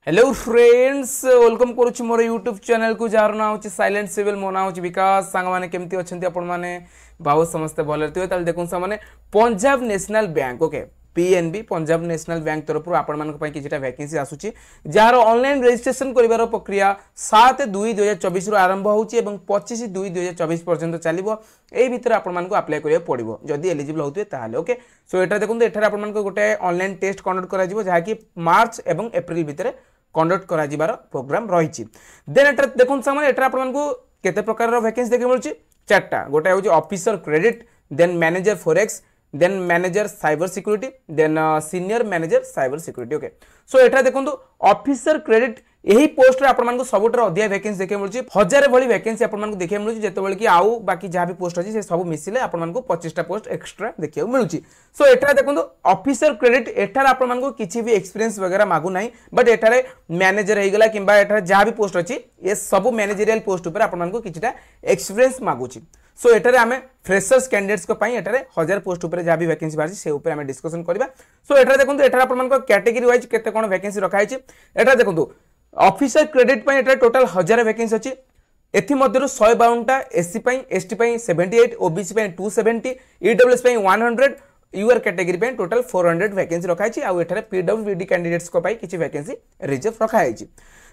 Hello friends welcome करुच्ची मोर YouTube channel को jar ना हूँ साइलेंट सिविल मो ना हूँ विकास सांग मैंने केमती अच्छा आपण मैंने बहुत समस्ते भले थे देखो सामने Punjab national bank okay PNB Punjab national bank तरफ आपण किसी वैकेंसी आसूची जार ऑनलाइन रजिस्ट्रेशन कर प्रक्रिया 7/2/2024 आरंभ होची 25/2/2024 पर्यंत चलो यही भितर आपको अप्लाई करा पड़ो जदि एलिजिबल होते हैं ओके सो एटा देखो एठार आपन गोटे ऑनलाइन टेस्ट कंडक्ट करा जहाँकि मार्च एवं एप्रिल भितर कंडक्ट करा प्रोग्राम रही देन एटा देखो सामने एटा आपको केते प्रकार वैकेंसी देखा मिलूँ चार्टा गोटे हूँ officer credit then manager forex then manager cyber security then senior manager cyber security okay so एटा देखो ऑफिसर क्रेडिट यही पोस्ट रे आपन सबुठार अधिक वैकेंसी देखा मिलूँ 1000 भली वैकेंसी आपन देखा मिलूँ जिते कि आउ बाकी जहाँ भी पोस्ट अच्छी सब मिसिले आपन 25टा पोस्ट एक्सट्रा देखा मिलूँ सो एटा देखो ऑफिसर क्रेडिट एठार आपन किसी भी एक्सपीरियंस वगैरह मागू ना बट एठार मैनेजर होगा कि जहाँ भी पोस्ट अच्छी ये सब मैनेजरियल पोस्ट उपर आपन किछिटा एक्सपीरियंस मागुची सो एठार आम फ्रेशर्स कैंडिडेट्स को एठार 1000 पोस्ट उपर जहाँ भी वैकेंसी बाहर से ऊपर आम डिस्कसन करवा सो एठार देखो एठार आपन कैटेगरी वाइज केते कोन वैकेंसी रखाई एठार देखो ऑफिसर क्रेडिट एठार टोटल 1000 वैकेंसी अच्छी एमध्य 152टा SC ST 78 OBC 270 EWS 100 UR category total 400 vacancy रखाई आउ एठार पीडब्ल्यूडी कैंडिडेट्स को किसी वैकेंसी रिजर्व रखाई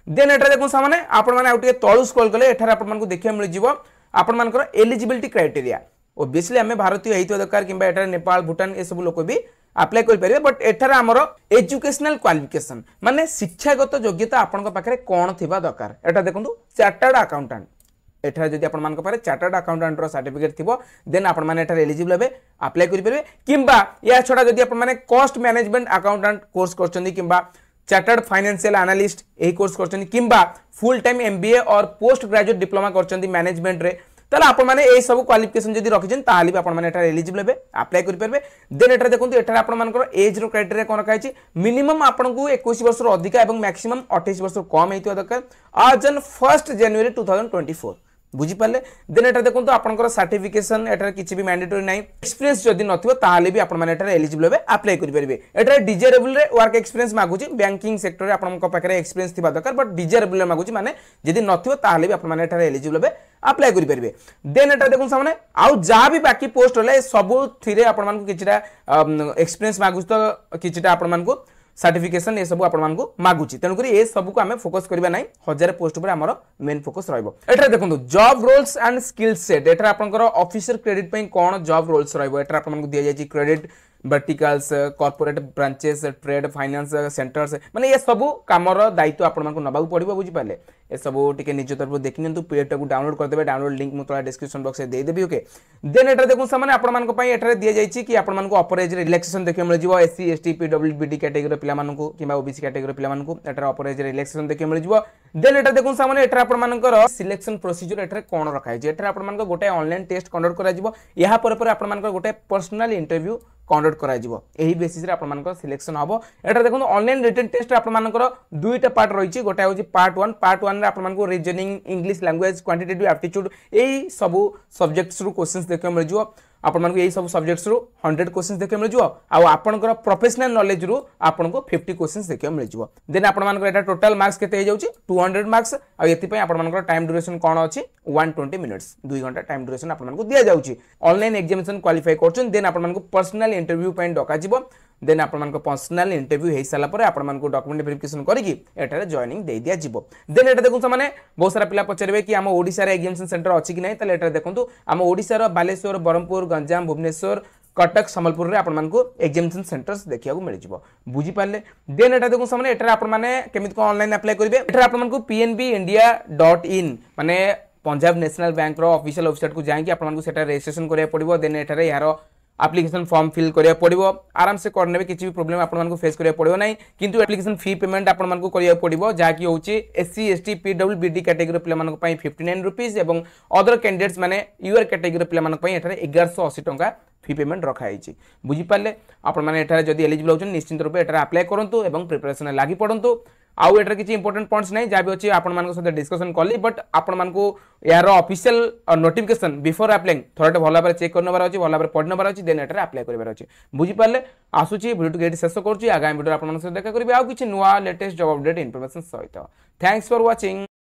देन एठार देखो सामने आपण माने आउटे तळु स्क्रॉल कले एठार आपण मानकु देखिया मिल जिवो आपण मानकर एलिजिबिलिटी क्राइटेरिया ओबियसली आमे भारतीय हेतु दरकार किंबा एठार नेपाल भूटान ए सब लोक भी अप्लाई कर परिबे बट एठार हमर एजुकेशनल क्वालिफिकेशन माने शिक्षागत योग्यता आपण पाखरे कोन थिबा दरकार एटा देखंतु चार्टर्ड अकाउंटेंट एठार जदि आपण मान पारे चार्टर्ड अकाउंटेंट रो सर्टिफिकेट थिबो देन आपण माने एठार एलिजिबल हेबे अप्लाई कर परिबे किंबा या छोडा जदि आपण माने कॉस्ट मैनेजमेंट अकाउंटेंट कोर्स करचंदी किंबा चार्टर्ड फाइनेंशियल एनालिस्ट यही कोर्स करचंदी किंबा फुल टाइम एमबीए और पोस्ट ग्रेजुएट डिप्लोमा करचंदी मैनेजमेंट रे ताले आपण माने ए सब क्वालिफिकेशन जदि रखिजन ताले भी आपण माने एटा एलिजिबल हेबे अप्लाई करि परबे देन एटा देखंतु एटा आपण मानकर एज रो क्राइटेरिया कोन रखाइछि मिनिमम आपण को 21 वर्ष रो अधिक एवं मैक्सिमम 28 वर्ष कम हेतिवा दरकार आज जन 1 जनवरी 2024 बुझी पाले देन एटा देखंतु आपनकर सर्टिफिकेशन एटा किछि भी मैंडेटरी नै एक्सपीरियंस जदि नथिबो ताले भी आपण माने एटा एलिजिबल हेबे अप्लाई करि परबे एटा डिजायरेबल रे वर्क एक्सपीरियंस मागुची बैंकिंग सेक्टर रे आपनक पाखरे एक्सपीरियंस थिबा दरकार बट डिजायरेबल रे मागुची माने जदि नथिबो ताले भी आपण माने एटा एलिजिबल हेबे अप्लाई करि परबे देन एटा देखो सामने आउ जा भी बाकी पोस्ट होले सब थिरे आपण मानकु किछिटा एक्सपीरियंस मागुची तो किछिटा आपण मानकु सर्टिफिकेशन ये सब आपण मानकु मागुची तेणुकरी ए सब को आमे फोकस करबा नै 1000 पोस्ट पर हमर मेन फोकस रहइबो एटा देखंतु job roles and skill set एटा आपनकर ऑफिसर क्रेडिट पई कोन जॉब रोल्स रहइबो एटा आपण मानकु दिया जायछि credit verticals corporate branches trade finance centres माने ये सब कामर दायित्व आपण मानकु नबाउ पड़िबो बुझि पाले ए सब टिके निज तरफ देखि नियंतु पीडीएफ को डाउनलोड कर देबे डाउनलोड लिंक मु तळा डिस्क्रिप्शन बॉक्स रे दे देबी ओके देन एटा देखु सामाने आपण मानकु पई एटा दिया जायछि कि आपण मानकु अपर एज रिलैक्सेशन देखि मिल जिवो एससी एसटी पीडब्ल्यूडी कैटेगरी पिला मानकु किबा ओबीसी कैटेगरी पिला मानकु एटा अपर एज रिलैक्सेशन देखि मिल जिवो देन एटा देखु सामाने एटा आपण मानकर सिलेक्शन प्रोसीजर एटा कोन रखाइ जे एटा आपण मानक गोटे ऑनलाइन टेस्ट कंडक्ट करा जिवो यहा पर आपण मानकर गोटे पर्सनल इंटरव्यू कंडक्ट करा जिवो एही बेसिस रे आपण मानकर सिलेक्शन हबो एटा देखु ऑनलाइन रिटन टेस्ट आपण मानकर दुईटा पार्ट रहिछि गोटे होछि पार्ट 1 रे आपण मानकर reasoning English language quantitative aptitude एही सब सब्जेक्ट्स रु क्वेश्चंस देखै मिल जिवो आपण मानक एही सब सब्जेक्ट्स रु 100 क्वेश्चंस देखै मिल जिवो आ आपनकर प्रोफेशनल नॉलेज रु आपनको 50 क्वेश्चंस देखै मिल जिवो देन आपण मानकर एटा टोटल मार्क्स केते हे जाउछि 200 मार्क्स आ एति पय आपण मानकर टाइम ड्यूरेशन कोन अछि 120 मिनिट्स 2 घंटा टाइम ड्यूरेशन आपण मानक दिया जाउछि ऑनलाइन एग्जामिनेशन क्वालिफाई करछन देन आपण मानक पर्सनल इंटरव्यू पय डका जिवो देन आपण मानक पर्सनल इंटरव्यू हे साला परे आपण मानक डॉक्यूमेंट वेरिफिकेशन करिकि एटारे जॉइनिंग दे दिया जिवो देन एटा देखु माने बहुत सारा पिला पचरबे कि हम ओडिसा रे एग्जामिनेशन सेंटर अछि कि नै तले एटा देखंतु हम ओडिसा रो बालेश्वर बरहमपुर गंजाम भुवनेश्वर कटक संबलपुर रे आपण मानकु एग्जामिनेशन सेंटर्स देखिया को मिल जिवो बुझी पाले देन एटा देखु सामने एटा आपण माने केमित को ऑनलाइन अप्लाई करिवे एटा आपण मानकु pnbindia.in माने पंजाब नेशनल बैंक रो ऑफिशियल वेबसाइट को जाई कि आपण मानकु सेटा रजिस्ट्रेशन करिया पड़िबो देन एटारे यारो एप्लिकेशन फॉर्म फिल करिया पड़िबो आराम से करने में किछि भी प्रॉब्लम आपण मानकु फेस करिया पड़िबो नै किंतु एप्लिकेशन फी पेमेंट आपण मानकु करिया पड़िबो जा कि होची एससी एसटी पीडब्ल्यूडी कैटेगरी पिला मानकु पई 59 रुपीस एवं अदर कैंडिडेट्स माने यूआर कैटेगरी पिला मानकु पई एठारे 1180 टंका फी पेमेंट रखाई बुझी पारे आपण मैंने एठारे जदि एलिजिबल होचन निश्चित रूप एठारे अप्लाई करंतु एवं प्रिपरेशन लागि पड़ंतु आउ एटर किसी इंपोर्टेंट पॉइंट्स नहीं जहाँ भी अच्छी आपण सहित डिस्कसन कली बट आपण मानक यार ऑफिशियल नोटिफिकेशन बिफोर अप्लाइंग थोड़ा भल भाव चेक करने अच्छी भल भाव पढ़ी नबार अच्छी देन एटर अप्लाई कर अच्छी बुझीपारे आसूची भिडियो को शेष करुँच आगामी भिडियो आप देखा करी आउ किसी नुआ लेटेस्ट जॉब अपडेट इनफॉरमेशन सहित थैंक्स फॉर वाचिंग।